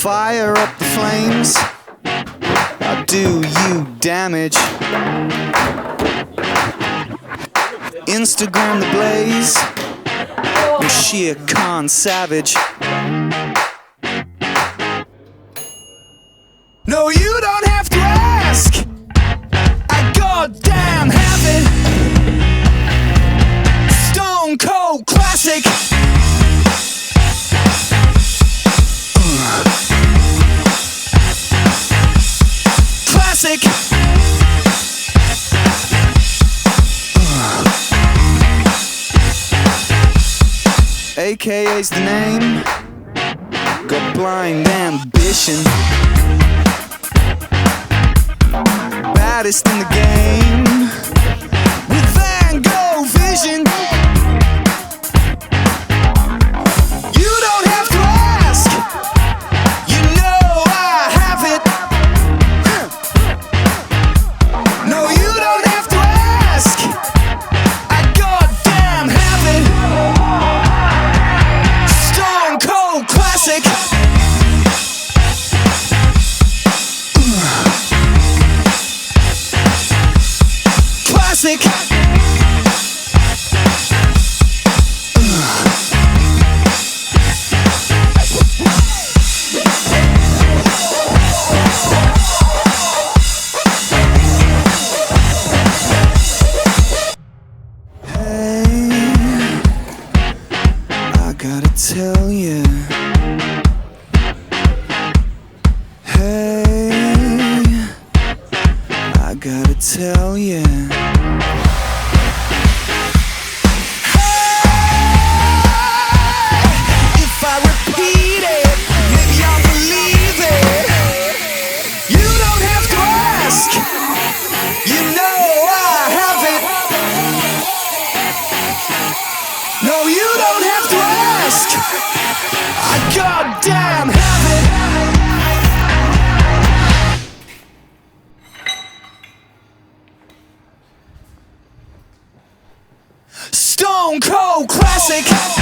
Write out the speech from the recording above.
fire up the flames. I'll do you damage. Instagram the blaze. I'm sheer con savage. No, you don't have to ask. I goddamn have it. Stone Cold Classic. Classic. AKA's the name. Got blind ambition. Baddest in the game. With Van Gogh vision. You don't have to ask. You know I have it. No, you don't have to ask. I goddamn have it. Stone Cold Classic. Classic. Gotta tell you, hey, I gotta tell you, hey, if I repeat it, maybe I'll believe it. You don't have to ask, you know I have it. No, you don't have to ask. I goddamn have it. Stone Cold Classic.